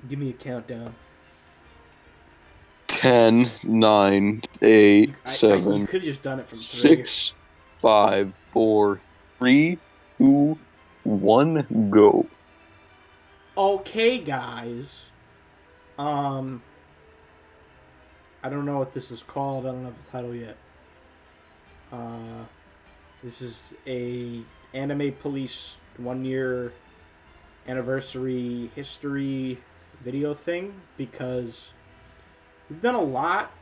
Give me a countdown. 10, 9, 8, You 7, could have just done it from 3. 6, 5, 4, 3, 2, 1, go. Okay, guys. Um, I don't know what this is called. I don't have the title yet. Uh, this is a Anime Police 1 year anniversary history video thing because we've done a lot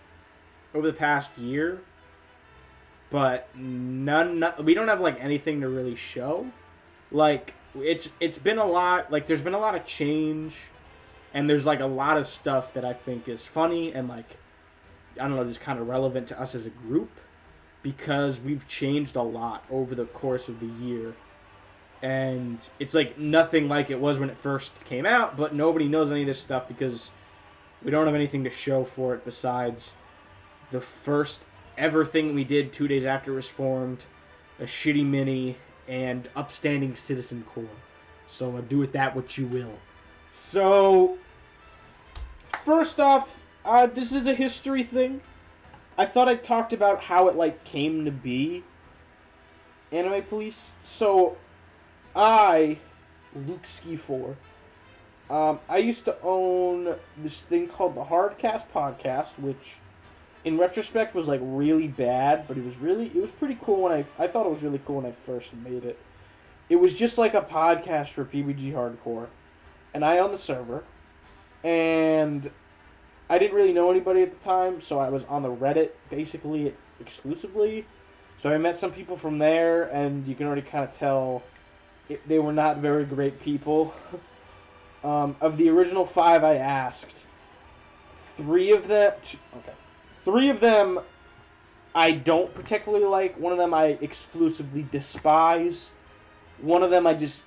over the past year, but we don't have like anything to really show. Like it's been a lot. Like there's been a lot of change, and there's like a lot of stuff that I think is funny and like I don't know, just kind of relevant to us as a group because we've changed a lot over the course of the year. And it's like nothing like it was when it first came out, but nobody knows any of this stuff because we don't have anything to show for it besides the first ever thing we did 2 days after it was formed, a shitty mini, and upstanding citizen core. So do with that what you will. So, first off, this is a history thing. I thought I talked about how it like came to be. Anime Police. So, I, Luke Ski4, I used to own this thing called the Hardcast Podcast, which in retrospect was like really bad, but it was pretty cool when I thought it was really cool when I first made it. It was just like a podcast for PBG Hardcore, and I owned the server, and I didn't really know anybody at the time, so I was on the Reddit basically exclusively. So I met some people from there, and you can already kind of tell they were not very great people. Of the original 5 I asked, 3 of them I don't particularly like. One of them I exclusively despise. One of them I just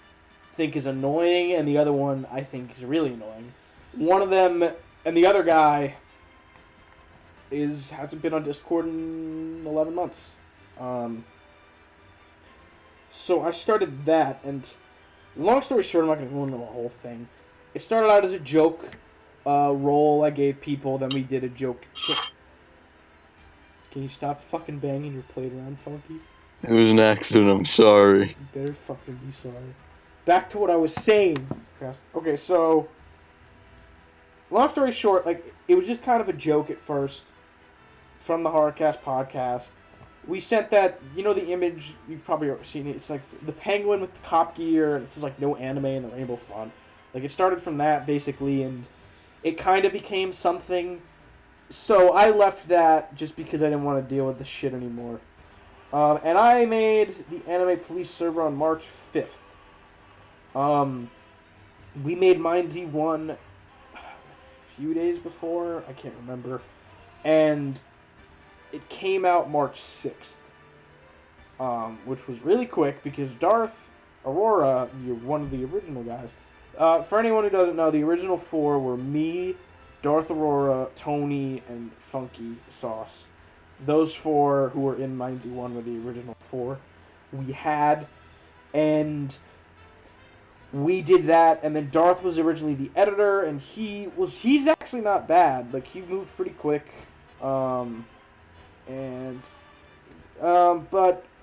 think is annoying, and the other one I think is really annoying. One of them and the other guy hasn't been on Discord in 11 months. So I started that, and long story short, I'm not going to go into the whole thing. It started out as a joke role I gave people, then we did a joke. Can you stop fucking banging your plate around, Funky? It was an accident, I'm sorry. You better fucking be sorry. Back to what I was saying. Okay, so long story short, like it was just kind of a joke at first from the Hardcast podcast. We sent that, you know, the image you've probably seen it. It's like the penguin with the cop gear. It's just like no anime and the rainbow font. Like it started from that basically, and it kind of became something. So I left that just because I didn't want to deal with the shit anymore. And I made the Anime Police server on March 5th. We made Mind Z1 a few days before. I can't remember. And it came out March 6th. Which was really quick because Darth Aurora, one of the original guys. For anyone who doesn't know, the original 4 were me, Darth Aurora, Tony, and Funky Sauce. Those 4 who were in Mind Z1 were the original 4 we had. And we did that, and then Darth was originally the editor, and he's actually not bad. Like, he moved pretty quick. But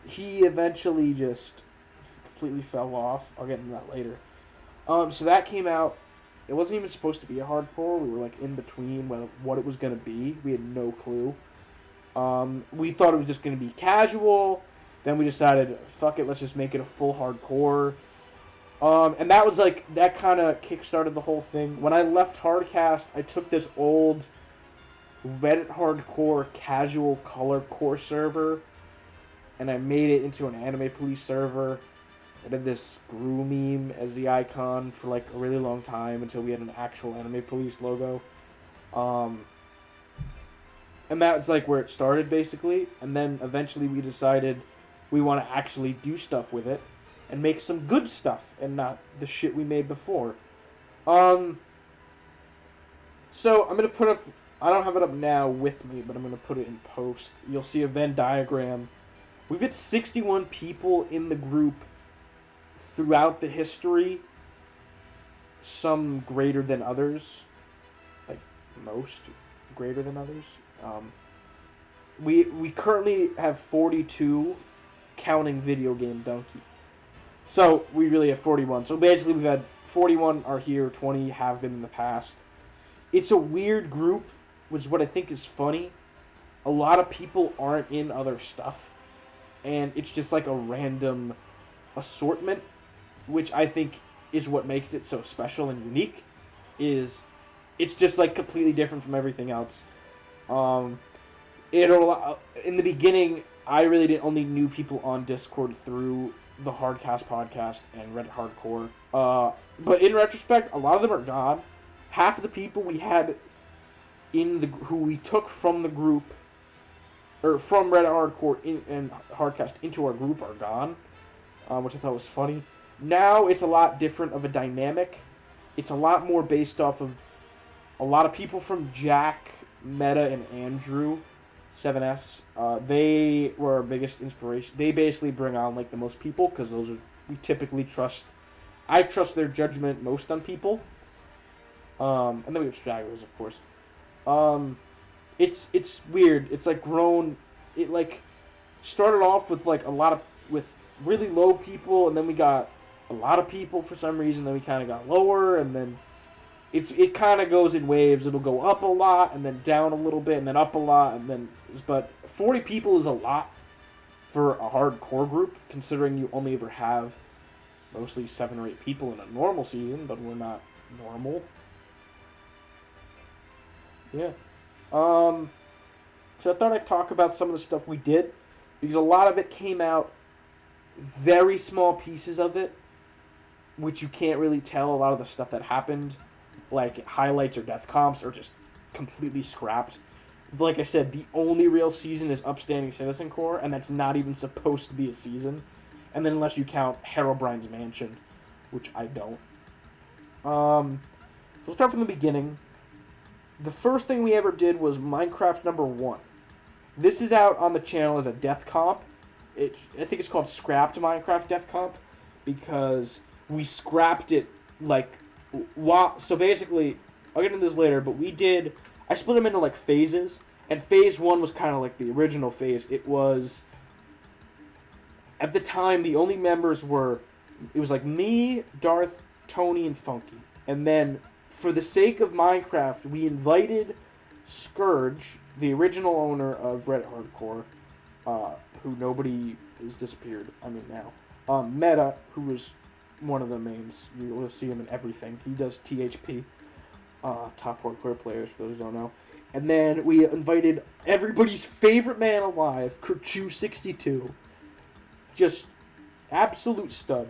he eventually just completely fell off. I'll get into that later. So that came out. It wasn't even supposed to be a hardcore. We were like in between what it was going to be. We had no clue. We thought it was just going to be casual. Then we decided, fuck it, let's just make it a full hardcore. And that was like, that kind of kickstarted the whole thing. When I left Hardcast, I took this old Reddit hardcore casual color core server, and I made it into an Anime Police server. I did this Gru meme as the icon for like a really long time until we had an actual Anime Police logo. And that's like where it started basically. And then eventually we decided we want to actually do stuff with it and make some good stuff and not the shit we made before. So I'm going to put up, I don't have it up now with me, but I'm going to put it in post. You'll see a Venn diagram. We've had 61 people in the group throughout the history. some greater than others, like most greater than others. We currently have 42, counting Video Game Donkey. So we really have 41. So basically, we've had 41 are here, 20 have been in the past. It's a weird group, which is what I think is funny. A lot of people aren't in other stuff, and it's just like a random assortment, which I think is what makes it so special and unique. Is it's just like completely different from everything else. In the beginning, I really only knew people on Discord through the Hardcast podcast and Reddit Hardcore. But in retrospect, a lot of them are gone. Half of the people we had who we took from the group, or from Reddit Hardcore and Hardcast into our group, are gone, which I thought was funny. Now it's a lot different of a dynamic. It's a lot more based off of a lot of people from Jack, Meta, and Andrew 7S. They were our biggest inspiration. They basically bring on like the most people because we typically trust. I trust their judgment most on people. And then we have stragglers, of course. It's weird. It's like grown. It like started off with like with really low people, and then we got a lot of people for some reason. Then we kind of got lower, and then it kind of goes in waves. It'll go up a lot, and then down a little bit, and then up a lot, and then. But 40 people is a lot for a hardcore group, considering you only ever have mostly 7 or 8 people in a normal season, but we're not normal. Yeah. So I thought I'd talk about some of the stuff we did, because a lot of it came out, very small pieces of it, which you can't really tell. A lot of the stuff that happened, like highlights or death comps, are just completely scrapped. Like I said, the only real season is Upstanding Citizen Corps, and that's not even supposed to be a season. And then unless you count Herobrine's Mansion, which I don't. So we'll start from the beginning. The first thing we ever did was Minecraft number 1. This is out on the channel as a death comp. I think it's called Scrapped Minecraft Death Comp, because we scrapped it like... So basically, I'll get into this later, but I split them into like phases, and phase 1 was kind of like the original phase. It was... At the time, the only members were... It was like me, Darth, Tony, and Funky. And then, for the sake of Minecraft, we invited Scourge, the original owner of Reddit Hardcore, who nobody has disappeared, now. Meta, who was one of the mains. You'll see him in everything. He does THP, top hardcore players, for those who don't know. And then we invited everybody's favorite man alive, Kerchu62. Just absolute stud.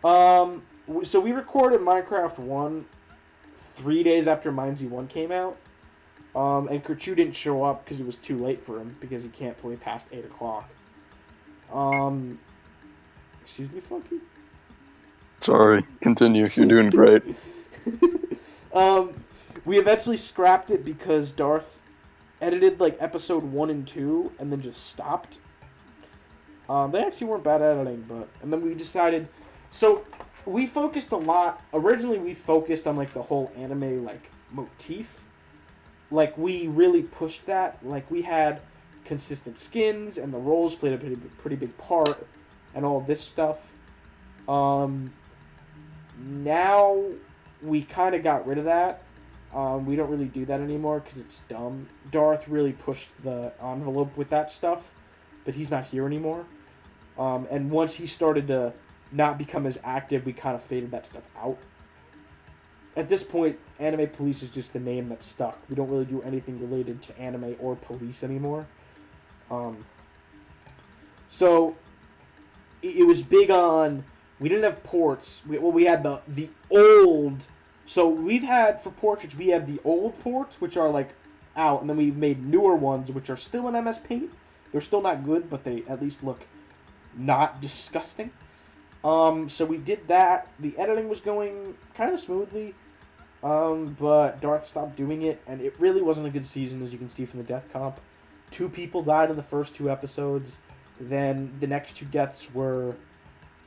So we recorded Minecraft 1 3 days after Mindsy 1 came out. And Kerchu didn't show up because it was too late for him, because he can't play past 8 o'clock. Excuse me, Funky? Sorry, continue. You're doing great. We eventually scrapped it because Darth edited like episode 1 and 2 and then just stopped. They actually weren't bad editing, and then we decided, so we focused a lot. Originally, we focused on like the whole anime like motif. Like we really pushed that. Like we had consistent skins, and the roles played a pretty big part, and all this stuff. Now we kind of got rid of that. We don't really do that anymore because it's dumb. Darth really pushed the envelope with that stuff, but he's not here anymore. And once he started to not become as active, we kind of faded that stuff out. At this point, Anime Police is just the name that stuck. We don't really do anything related to anime or police anymore. So it was big on... We didn't have ports. We had the old... So we've had, for portraits, we have the old ports, which are like out, and then we've made newer ones, which are still in MS Paint. They're still not good, but they at least look not disgusting. So we did that. The editing was going kind of smoothly, but Darth stopped doing it, and it really wasn't a good season, as you can see from the death comp. 2 people died in the first 2 episodes. Then the next 2 deaths were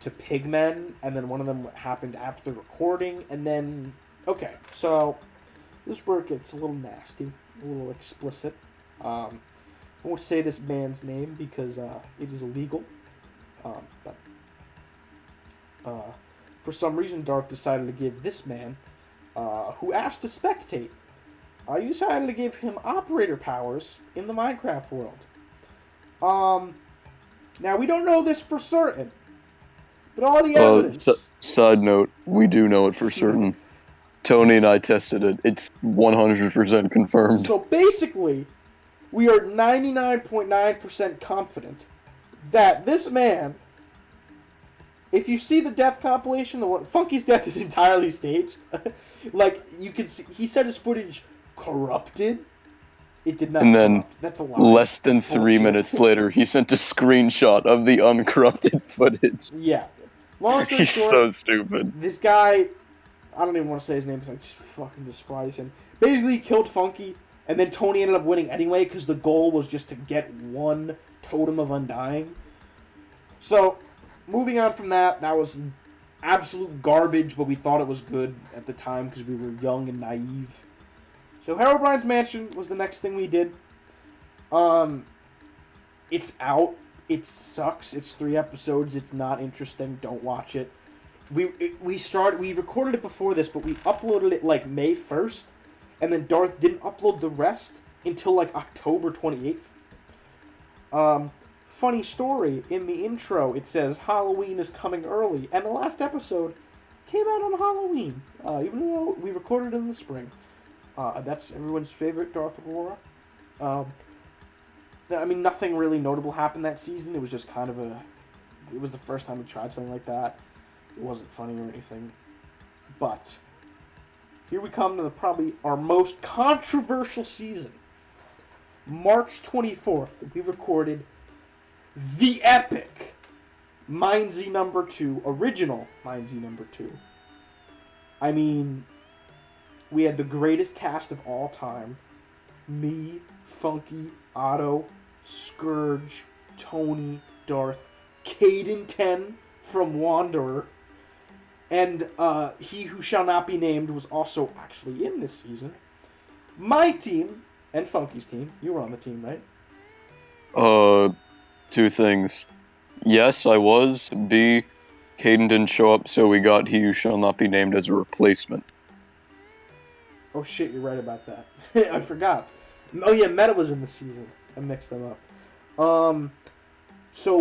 to Pigmen, and then one of them happened after recording, and then... Okay, so this is where it gets a little nasty, a little explicit. I won't say this man's name because it is illegal. But for some reason, Darth decided to give this man, who asked to spectate, he decided to give him operator powers in the Minecraft world. Now, we don't know this for certain, but all the evidence... Side note, we do know it for certain. Tony and I tested it. It's 100% confirmed. So basically, we are 99.9% confident that this man... If you see the death compilation, Funky's death is entirely staged. Like, you can see... He said his footage corrupted. It did not. And then, corrupt. That's a lie. less than 3 minutes later, he sent a screenshot of the uncorrupted footage. Yeah. Long story He's short, so stupid. This guy, I don't even want to say his name because I just fucking despise him. Basically, he killed Funky, and then Tony ended up winning anyway because the goal was just to get one Totem of Undying. So, moving on from that, that was absolute garbage, but we thought it was good at the time because we were young and naive. So Herobrine's Mansion was the next thing we did. It's out. It sucks. It's 3 episodes. It's not interesting. Don't watch it. We recorded it before this, but we uploaded it like May 1st, and then Darth didn't upload the rest until like October 28th. Funny story, in the intro it says Halloween is coming early, and the last episode came out on Halloween, even though we recorded it in the spring. That's everyone's favorite Darth Aurora. I mean, nothing really notable happened that season. It was just kind of it was the first time we tried something like that. It wasn't funny or anything. But here we come to probably our most controversial season. March 24th, we recorded the epic Mindsy number 2, original Mindsy number 2. I mean, we had the greatest cast of all time. Me, Funky, Otto, Scourge, Tony, Darth, Caden 10 from Wanderer, and He Who Shall Not Be Named was also actually in this season. My team and Funky's team, you were on the team, right? 2 things. Yes, I was. B, Caden didn't show up, so we got He Who Shall Not Be Named as a replacement. Oh shit, you're right about that. I forgot. Oh yeah, Meta was in the season. I mixed them up. So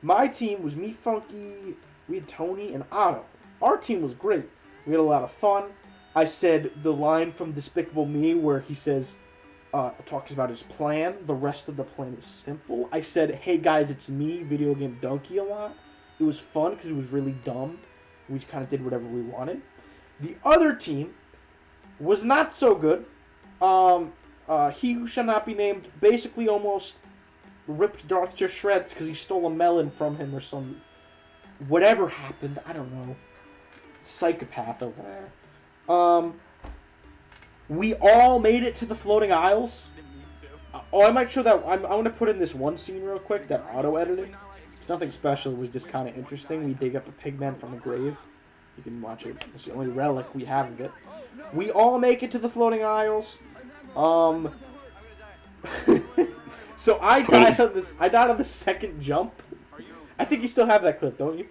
my team was me, Funky, we had Tony, and Otto. Our team was great. We had a lot of fun. I said the line from Despicable Me where he says, talks about his plan. The rest of the plan is simple. I said, hey guys, it's me, Video Game Donkey, a lot. It was fun because it was really dumb. We just kind of did whatever we wanted. The other team was not so good. He Who Shall Not Be Named basically almost ripped Darth to shreds because he stole a melon from him or some... Whatever happened, I don't know. Psychopath over there. We all made it to the Floating Isles. I might show that... I'm going to put in this one scene real quick that Otto edited. It's nothing special, it was just kind of interesting. We dig up a pigman from a grave. You can watch it. It's the only relic we have of it. We all make it to the Floating Isles. So I died on the second jump. I think you still have that clip, don't you?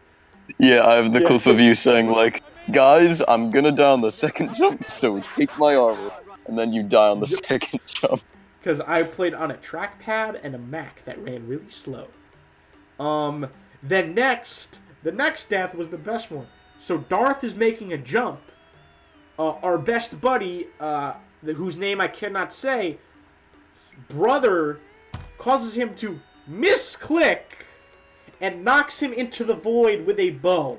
Yeah, I have the clip of you saying, like, guys, I'm gonna die on the second jump, so take my armor. And then you die on the second jump. Because I played on a trackpad and a Mac that ran really slow. The next death was the best one. So Darth is making a jump. Our best buddy, whose name I cannot say, brother causes him to misclick and knocks him into the void with a bow.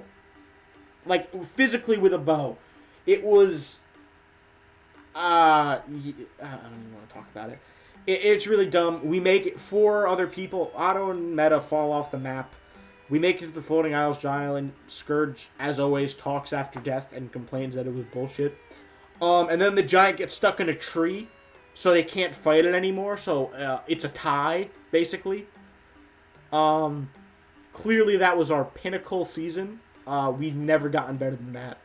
Like, physically with a bow. It was... I don't even want to talk about it. It's really dumb. We make it... 4 other people, Otto and Meta, fall off the map. We make it to the Floating Isles Island. Scourge, as always, talks after death and complains that it was bullshit. And then the giant gets stuck in a tree, so they can't fight it anymore. So it's a tie, basically. clearly that was our pinnacle season. We've never gotten better than that.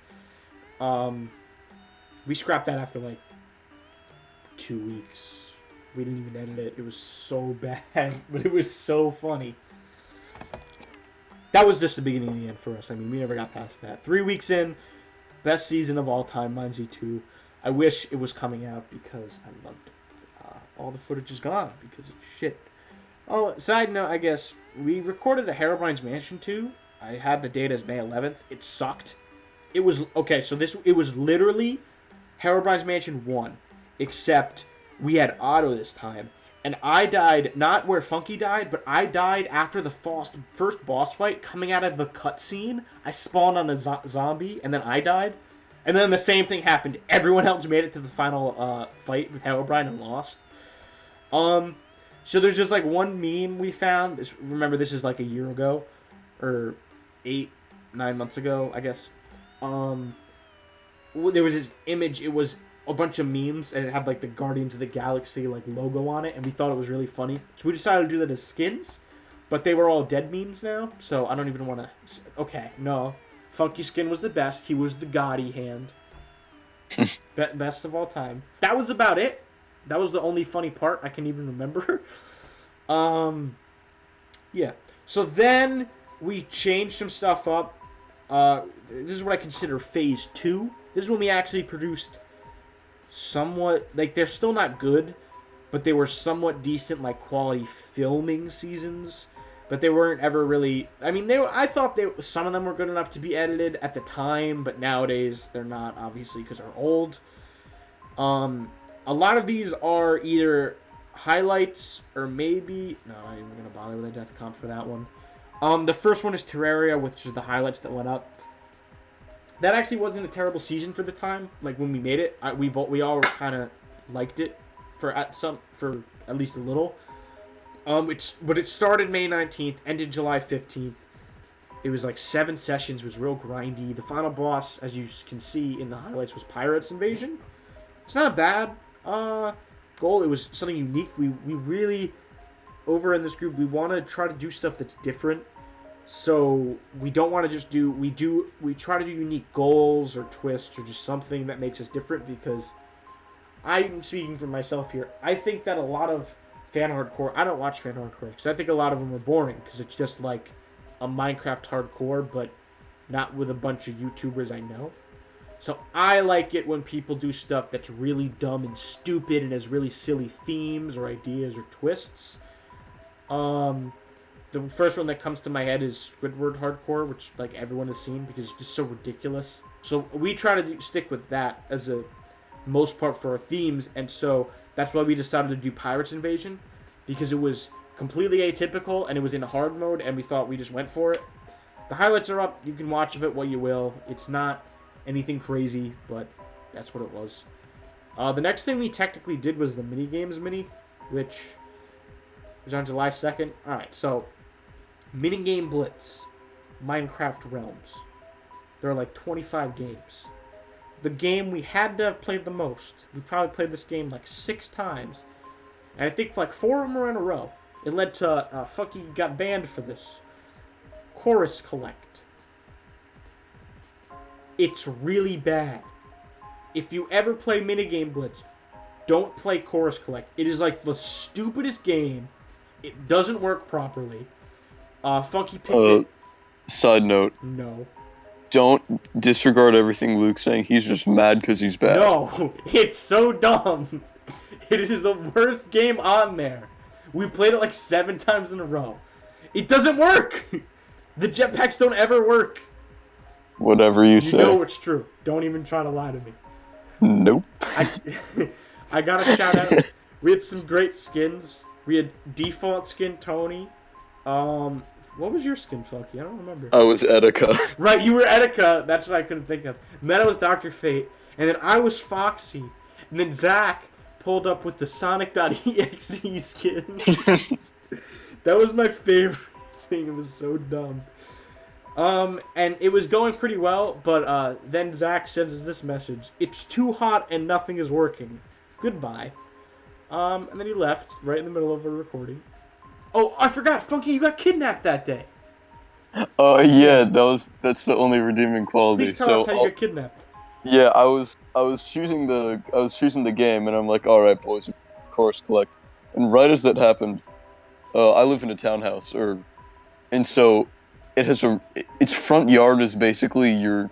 We scrapped that after like 2 weeks. We didn't even edit it. It was so bad, but it was so funny. That was just the beginning and the end for us. I mean, we never got past that. 3 weeks in, best season of all time, Mine Z2. I wish it was coming out because I loved it. All the footage is gone because it's shit. Oh, side note, I guess, we recorded a Herobrine's Mansion 2. I had the date as May 11th. It sucked. It was, okay, so it was literally Herobrine's Mansion 1, except we had auto this time. And I died, not where Funky died, but I died after the first boss fight coming out of the cutscene. I spawned on a zombie, and then I died. And then the same thing happened. Everyone else made it to the final fight with Herobrine and lost. So there's just like one meme we found. Remember, this is like a year ago, or 8-9 months ago, I guess. There was this image. It was a bunch of memes, and it had like the Guardians of the Galaxy like logo on it, and we thought it was really funny. So we decided to do that as skins, but they were all dead memes now. So I don't even want to. Okay, no, Funky Skin was the best. He was the gaudy hand, best of all time. That was about it. That was the only funny part I can even remember. Yeah. So then we changed some stuff up. This is what I consider phase 2. This is when we actually produced somewhat, like, they're still not good, but they were somewhat decent, like, quality filming seasons. But they weren't ever really, I mean, I thought some of them were good enough to be edited at the time, but nowadays they're not, obviously, because they're old. A lot of these are either highlights or maybe... No, I'm not even going to bother with a death comp for that one. The first one is Terraria, which is the highlights that went up. That actually wasn't a terrible season for the time. Like, when we made it, we all kind of liked it for at least a little. But it started May 19th, ended July 15th. It was like 7 sessions. It was real grindy. The final boss, as you can see in the highlights, was Pirates Invasion. It's not a bad goal. It was something unique. We really, over in this group, we want to try to do stuff that's different. So we don't want to just do, we try to do unique goals or twists or just something that makes us different, because I'm speaking for myself here. I think that a lot of fan hardcore, I don't watch fan hardcore because I think a lot of them are boring because it's just like a Minecraft hardcore, but not with a bunch of YouTubers I know. So I like it when people do stuff that's really dumb and stupid and has really silly themes or ideas or twists. The first one that comes to my head is Squidward Hardcore, which like everyone has seen because it's just so ridiculous. So we try to stick with that as a most part for our themes, and so that's why we decided to do Pirates Invasion, because it was completely atypical and it was in hard mode, and we thought we just went for it. The highlights are up. You can watch of it what you will. It's not anything crazy, but that's what it was. The next thing we technically did was the minigames mini, which was on July 2nd. Alright, so Minigame Blitz, Minecraft Realms. There are like 25 games. The game we had to have played the most. We probably played this game like 6 times. And I think like 4 of them were in a row. It led to, Funky got banned for this. Chorus Collect. It's really bad. If you ever play Minigame Blitz, don't play Chorus Collect. It is like the stupidest game. It doesn't work properly. Funky picked it. Side note. No. Don't disregard everything Luke's saying. He's just mad because he's bad. No, it's so dumb. It is the worst game on there. We played it like 7 times in a row. It doesn't work. The jetpacks don't ever work. Whatever you say. You know it's true. Don't even try to lie to me. Nope. I gotta shout out. We had some great skins. We had default skin Tony. What was your skin, Funky? I don't remember. I was Etika. Right, you were Etika. That's what I couldn't think of. Meta was Dr. Fate. And then I was Foxy. And then Zach pulled up with the Sonic.exe skin. That was my favorite thing. It was so dumb. And it was going pretty well, but then Zach sends us this message. It's too hot and nothing is working. Goodbye. And then he left right in the middle of a recording. Oh, I forgot, Funky, you got kidnapped that day. Yeah, that's the only redeeming quality. Please tell us So how you got kidnapped. yeah, I was choosing the game, and I'm like, all right, boys, course collect. And right as that happened, I live in a townhouse, and so it has its front yard is basically you're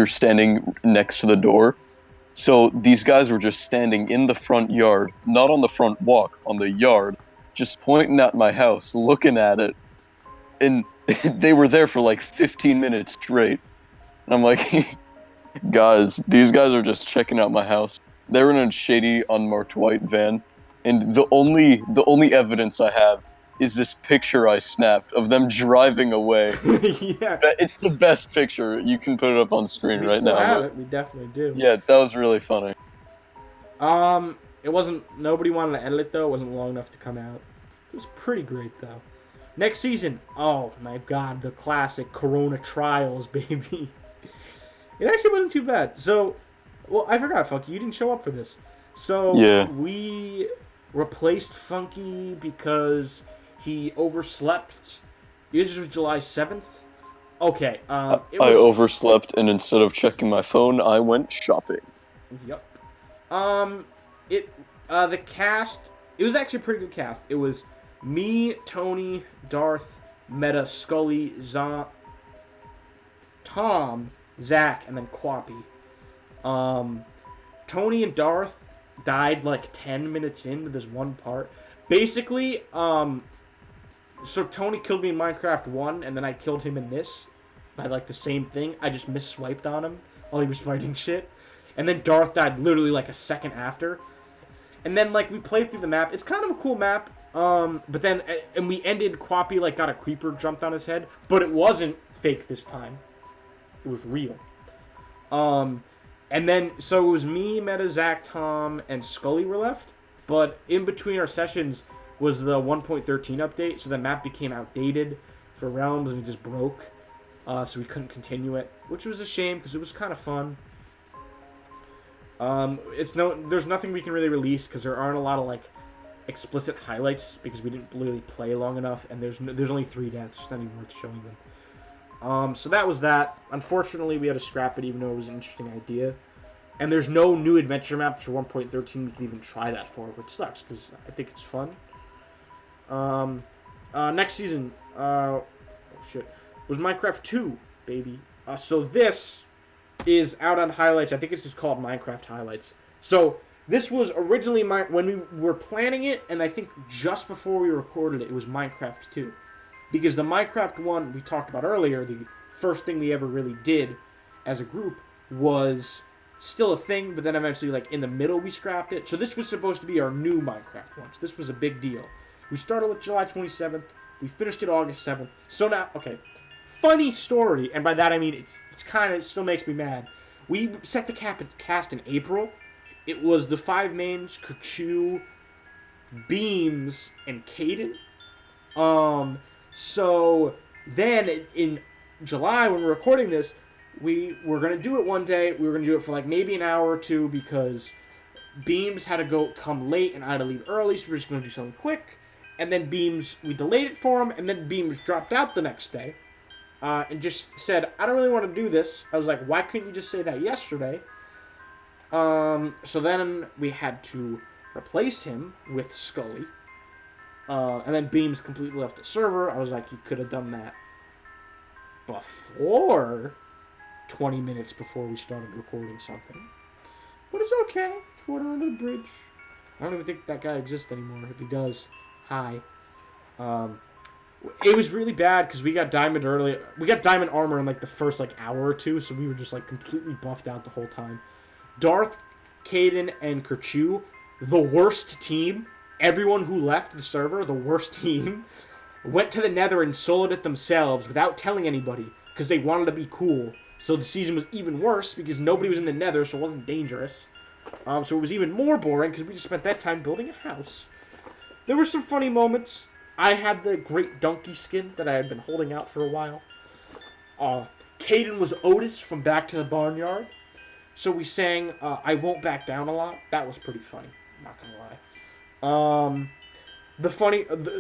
standing next to the door. So these guys were just standing in the front yard, not on the front walk, on the yard, just pointing at my house, looking at it, and they were there for like 15 minutes straight. And I'm like, guys, these guys are just checking out my house. They're in a shady, unmarked white van, and the only evidence I have is this picture I snapped of them driving away. Yeah, It's the best picture. You can put it up on screen we right still now, have but it. We definitely do. yeah, that was really funny. It wasn't. Nobody wanted to edit it though. It wasn't long enough to come out. It was pretty great though. Next season. Oh my God, the classic Corona Trials, baby. It actually wasn't too bad. So, well, I forgot, Funky. You didn't show up for this. So Yeah, we replaced Funky because he overslept. This was July 7th. Okay. It I was. overslept, and instead of checking my phone, I went shopping. Yep. Um, it the cast. It was actually a pretty good cast. It was me, Tony, Darth, Meta, Scully, Tom, Zach, and then Quappy. Um, Tony and Darth died like 10 minutes into this one part. Basically, so Tony killed me in Minecraft 1, and then I killed him in this by like the same thing. I just misswiped on him while he was fighting shit. And then Darth died literally like a second after. And then like we played through the map. It's kind of a cool map. But then and we ended Quappy like got a creeper jumped on his head, but it wasn't fake this time. It was real. And then so it was me, Meta, Zach, Tom, and Scully were left. But in between our sessions was the 1.13 update, so the map became outdated for Realms and it just broke. So we couldn't continue it, which was a shame because it was kind of fun. There's nothing we can really release because there aren't a lot of like explicit highlights because we didn't really play long enough, and there's only 3 deaths. It's not even worth showing them. So that was that. Unfortunately, we had to scrap it, even though it was an interesting idea. And there's no new adventure maps for 1.13 we can even try that for, which sucks because I think it's fun. Next season, oh shit, was Minecraft 2, baby. So this is out on highlights. I think it's just called Minecraft Highlights. So this was originally when we were planning it, and I think just before we recorded it, it was Minecraft 2. Because the Minecraft 1 we talked about earlier, the first thing we ever really did as a group was still a thing, but then eventually like in the middle we scrapped it. So this was supposed to be our new Minecraft 1. So this was a big deal. We started with July 27th. We finished it August 7th. So now, okay, funny story, and by that I mean it's kind of, it still makes me mad. We set the cast in April. It was the 5 mains, Kerchu, Beams, and Caden. So then in July when we're recording this, we were gonna do it one day. We were gonna do it for like maybe an hour or two because Beams had to come late and I had to leave early, so we were just gonna do something quick. And then Beams, we delayed it for him, and then Beams dropped out the next day. And just said, I don't really want to do this. I was like, why couldn't you just say that yesterday? So then we had to replace him with Scully. And then Beams completely left the server. I was like, you could have done that before 20 minutes before we started recording something. But it's okay. It's water under the bridge. I don't even think that guy exists anymore. If he does, hi. It was really bad because we got diamond early. We got diamond armor in like the first like hour or two, so we were just like completely buffed out the whole time. Darth, Caden, and Kerchu, the worst team. Everyone who left the server, the worst team, went to the Nether and soloed it themselves without telling anybody because they wanted to be cool. So the season was even worse because nobody was in the Nether, so it wasn't dangerous. So it was even more boring because we just spent that time building a house. There were some funny moments. I had the great donkey skin that I had been holding out for a while. Caden was Otis from Back to the Barnyard. So we sang I Won't Back Down a lot. That was pretty funny, not gonna lie.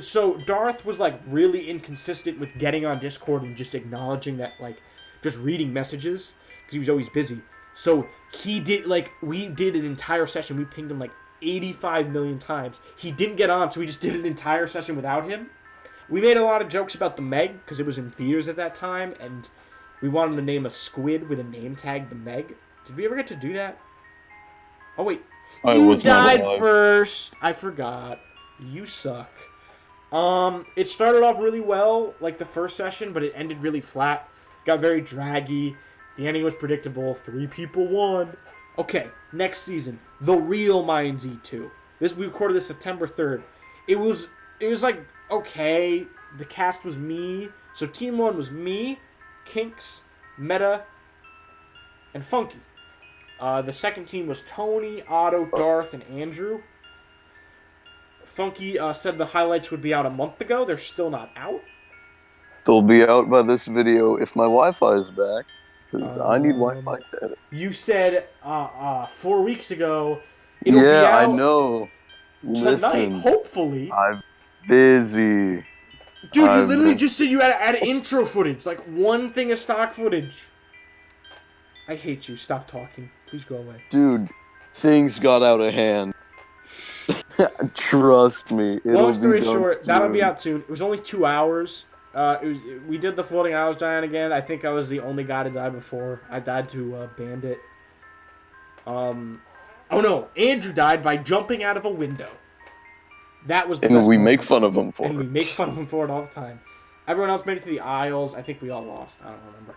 So Darth was like really inconsistent with getting on Discord and just acknowledging that, like, just reading messages because he was always busy. So he did, like, we did an entire session. We pinged him like 85 million times. He didn't get on, so we just did an entire session without him. We made a lot of jokes about the Meg because it was in theaters at that time, and we wanted to name a squid with a name tag the Meg. Did we ever get to do that? Oh wait, you died first. I forgot. You suck. It started off really well, like the first session, but it ended really flat. Got very draggy. The ending was predictable. 3 people won. Okay, next season, the real Mine Z2. We recorded this September 3rd. It was like okay. The cast was me. So team 1 was me, Kinks, Meta, and Funky. The second team was Tony, Otto, Darth, and Andrew. Funky said the highlights would be out a month ago. They're still not out. They'll be out by this video if my Wi-Fi is back, because I need Wi-Fi to edit. You said 4 weeks ago. It'll be out I know. Tonight, Listen, hopefully. I'm busy. Dude, you literally just said you had to add intro footage. Like, one thing of stock footage. I hate you. Stop talking. Please go away. Dude, things got out of hand. Trust me. Long story short, that'll be out soon. It was only 2 hours. We did the floating isles giant again. I think I was the only guy to die before. I died to Bandit. Oh no, Andrew died by jumping out of a window. That was the best we make fun of him for it. And we make fun of him for it all the time. Everyone else made it to the Isles. I think we all lost. I don't remember.